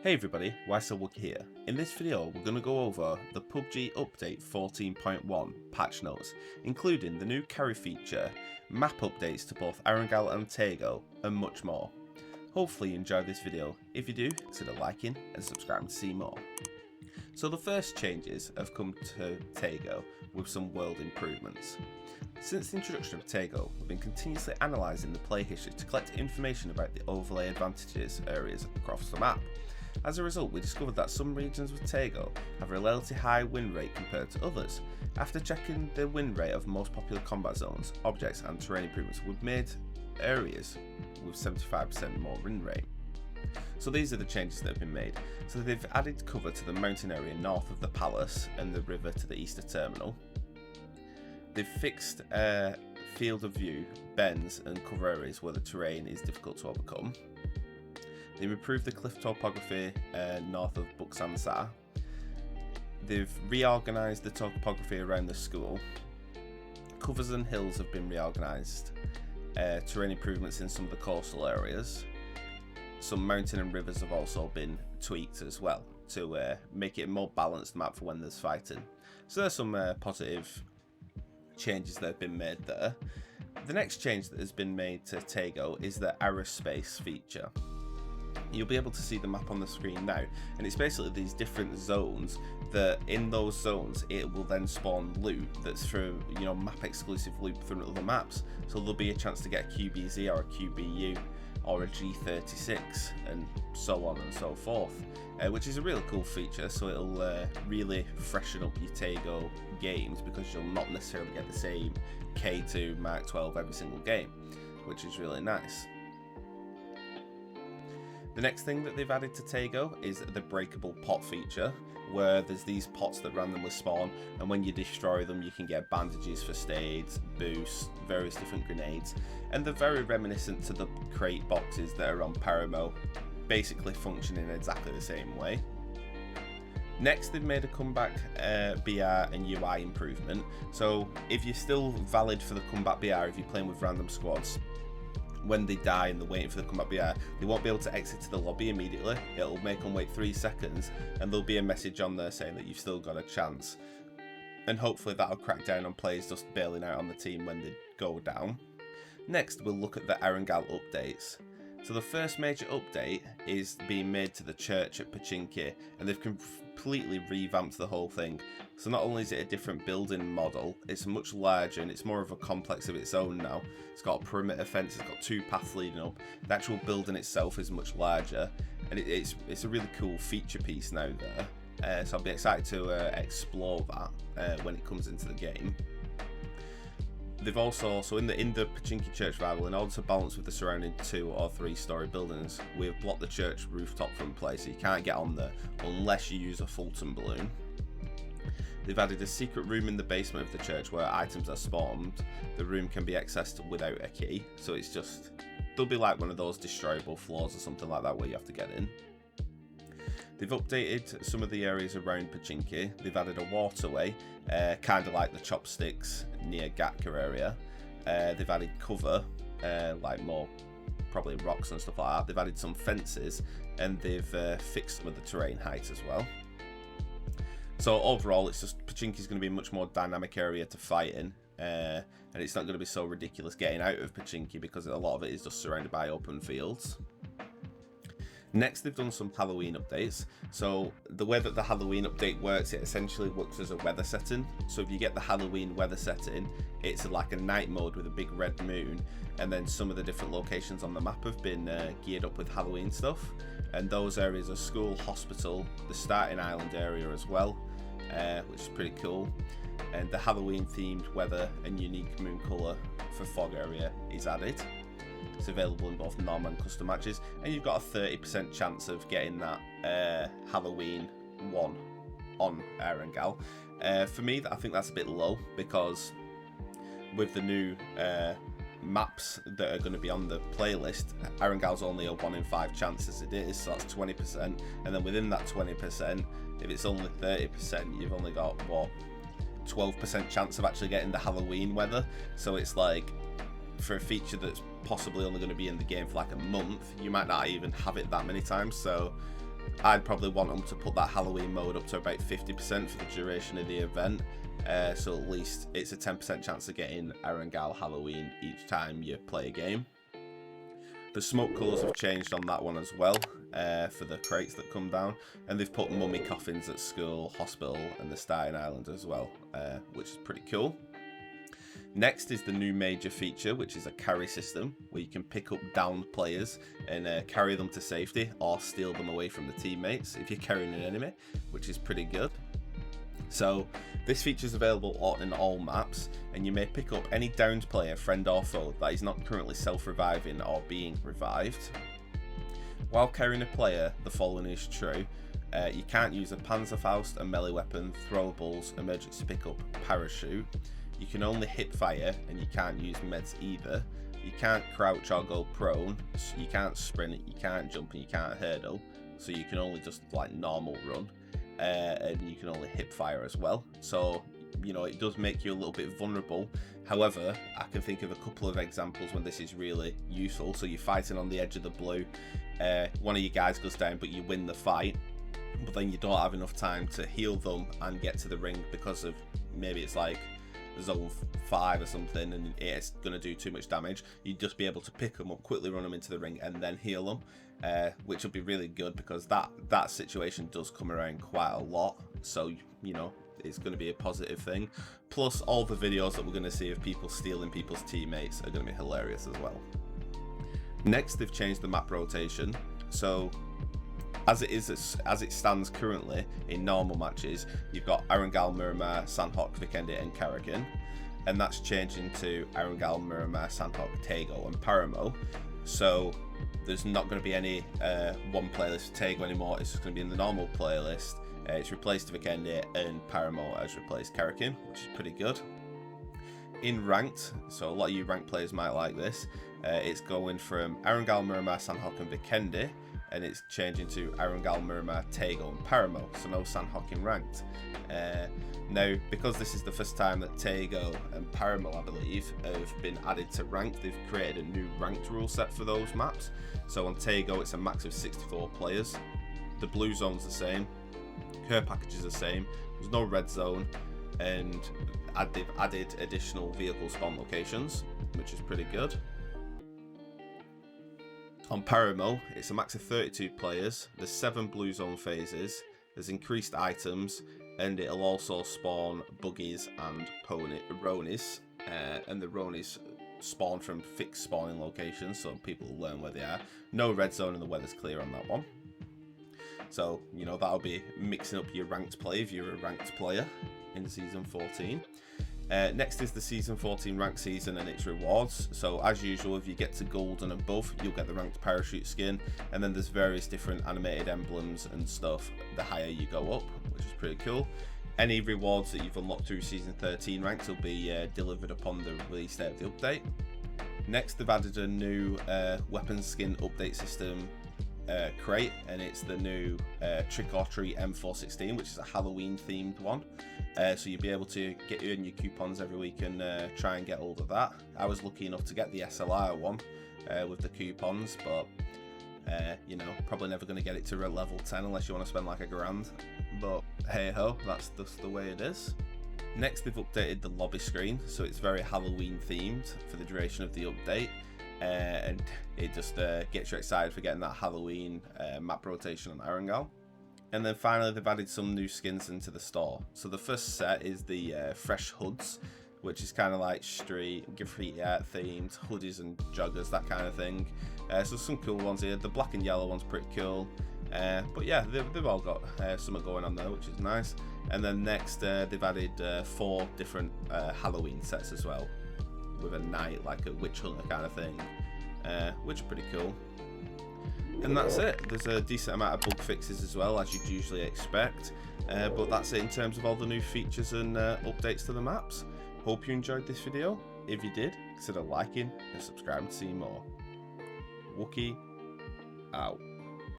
Hey everybody, WhySoWookie here. In this video we're going to go over the Pubg update 14.1 patch notes, including the new carry feature, map updates to both Erangel and Taego, and much more. Hopefully you enjoyed this video. If you do, consider liking and subscribing to see more. So the first changes have come to Taego with some world improvements. Since the introduction of Taego, we've been continuously analysing the play history to collect information about the overlay advantages areas across the map. As a result, we discovered that some regions with Taego have a relatively high win rate compared to others. After checking the win rate of most popular combat zones, objects and terrain improvements, we've made areas with 75% more win rate. So these are the changes that have been made. So they've added cover to the mountain area north of the palace and the river to the Easter terminal. They've fixed field of view, bends and cover areas where the terrain is difficult to overcome. They've improved the cliff topography north of Buksansa. They've reorganised the topography around the school. Covers and hills have been reorganised. Terrain improvements in some of the coastal areas. Some mountain and rivers have also been tweaked as well to make it a more balanced map for when there's fighting. So there's some positive changes that have been made there. The next change that has been made to Taego is the aerospace feature. You'll be able to see the map on the screen now, and it's basically these different zones that in those zones it will then spawn loot that's through, map exclusive loot from other maps. So there'll be a chance to get a QBZ or a QBU or a G36 and so on and so forth, which is a really cool feature. So it'll really freshen up your Taego games because you'll not necessarily get the same K2 Mark 12 every single game, which is really nice. The next thing that they've added to Taego is the breakable pot feature, where there's these pots that randomly spawn, and when you destroy them you can get bandages, first aids, boosts, various different grenades, and they're very reminiscent to the crate boxes that are on Paramo, basically functioning exactly the same way. Next, they've made a comeback BR and UI improvement, so if you're still valid for the combat BR, if you're playing with random squads, when they die and they're waiting for the combat BR, they won't be able to exit to the lobby immediately. It'll make them wait 3 seconds, and there'll be a message on there saying that you've still got a chance. And hopefully that'll crack down on players just bailing out on the team when they go down. Next, we'll look at the Erangel updates. So the first major update is being made to the church at Pachinki, and they've completely revamped the whole thing. So not only is it a different building model, it's much larger and it's more of a complex of its own now. It's got a perimeter fence, it's got 2 paths leading up. The actual building itself is much larger, and it's a really cool feature piece now there. So I'll be excited to explore that when it comes into the game. They've also, so in the Pachinki Church rival, in order to balance with the surrounding 2 or 3 story buildings, we've blocked the church rooftop from play, so you can't get on there unless you use a Fulton balloon. They've added a secret room in the basement of the church where items are spawned. The room can be accessed without a key, so it's just, there'll be like one of those destroyable floors or something like that where you have to get in. They've updated some of the areas around Pachinki. They've added a waterway, kind of like the chopsticks near Gatka area. They've added cover, like more probably rocks and stuff like that. They've added some fences, and they've fixed some of the terrain height as well. So overall, it's just Pachinki's going to be a much more dynamic area to fight in, and it's not going to be so ridiculous getting out of Pachinki because a lot of it is just surrounded by open fields. Next, they've done some Halloween updates. So the way that the Halloween update works, it essentially works as a weather setting. So if you get the Halloween weather setting, it's like a night mode with a big red moon, and then some of the different locations on the map have been geared up with Halloween stuff. And those areas are school, hospital, the starting island area as well, which is pretty cool. And the Halloween themed weather and unique moon colour for fog area is added. It's available in both norm and custom matches, and you've got a 30% chance of getting that Halloween one on Erangel. For me, I think that's a bit low because with the new maps that are going to be on the playlist, Erangel's only a 1 in 5 chance as it is, so that's 20%. And then within that 20%, if it's only 30%, you've only got, what, 12% chance of actually getting the Halloween weather. So it's like, for a feature that's possibly only going to be in the game for like a month, you might not even have it that many times. So I'd probably want them to put that Halloween mode up to about 50% for the duration of the event. So at least it's a 10% chance of getting Erangel Halloween each time you play a game. The smoke colours have changed on that one as well, for the crates that come down, and they've put mummy coffins at school, hospital and the starting island as well, which is pretty cool. Next is the new major feature, which is a carry system, where you can pick up downed players and carry them to safety or steal them away from the teammates if you're carrying an enemy, which is pretty good. So this feature is available in all maps, and you may pick up any downed player, friend or foe, that is not currently self-reviving or being revived. While carrying a player, the following is true. You can't use a Panzerfaust, a melee weapon, throwables, emergency pickup, parachute. You can only hip fire, and you can't use meds either. You can't crouch or go prone, so you can't sprint, you can't jump, and you can't hurdle, so you can only just like normal run. And you can only hip fire as well, so you know it does make you a little bit vulnerable. However, I can think of a couple of examples when this is really useful. So you're fighting on the edge of the blue, one of your guys goes down but you win the fight, but then you don't have enough time to heal them and get to the ring because of maybe it's like zone 5 or something and it's going to do too much damage. You'd just be able to pick them up, quickly run them into the ring and then heal them, which will be really good because that situation does come around quite a lot, so you know it's going to be a positive thing. Plus all the videos that we're going to see of people stealing people's teammates are going to be hilarious as well. Next, they've changed the map rotation. So as it stands currently in normal matches, you've got Erangel, Miramar, Sandhawk, Vikendi and Karakin, and that's changing to Erangel, Miramar, Sandhawk, Taego and Paramo. So there's not going to be any one playlist for Taego anymore. It's just going to be in the normal playlist. It's replaced Vikendi and Paramo has replaced Karakin, which is pretty good. In ranked, so a lot of you ranked players might like this, it's going from Erangel, Miramar, Sandhawk and Vikendi, and it's changing to Erangel, Miramar, Taego and Paramo, so no Sandhawk in ranked. Now, because this is the first time that Taego and Paramo, I believe, have been added to ranked, they've created a new ranked rule set for those maps. So on Taego, it's a max of 64 players. The blue zone's the same, care package is the same, there's no red zone, and they've added additional vehicle spawn locations, which is pretty good. On Paramo, it's a max of 32 players, there's 7 blue zone phases, there's increased items, and it'll also spawn buggies and ronies, and the ronies spawn from fixed spawning locations, so people will learn where they are. No red zone and the weather's clear on that one. So, you know, that'll be mixing up your ranked play if you're a ranked player in Season 14. Next is the Season 14 ranked season and its rewards. So as usual, if you get to gold and above, you'll get the ranked parachute skin, and then there's various different animated emblems and stuff the higher you go up, which is pretty cool. Any rewards that you've unlocked through Season 13 ranks will be delivered upon the release date of the update. Next, they've added a new weapons skin update system crate, and it's the new Trick or Treat M416, which is a Halloween themed one. So you'll be able to get in your coupons every week and try and get hold of that. I was lucky enough to get the SLR one with the coupons, but you know, probably never going to get it to level 10 unless you want to spend like $1,000. But hey ho, that's just the way it is. Next, they've updated the lobby screen, so it's very Halloween themed for the duration of the update. And it just gets you excited for getting that Halloween map rotation on Erangel. And then finally, they've added some new skins into the store. So the first set is the fresh hoods, which is kind of like street graffiti art themed hoodies and joggers, that kind of thing. So some cool ones here. The black and yellow one's pretty cool. But yeah, they've all got something going on there, which is nice. And then next, they've added 4 different Halloween sets as well, with a night, like a witch hunter kind of thing, which is pretty cool. And that's it. There's a decent amount of bug fixes as well, as you'd usually expect, but that's it in terms of all the new features and updates to the maps. Hope you enjoyed this video. If you did, consider liking and subscribing to see more. Wookie out.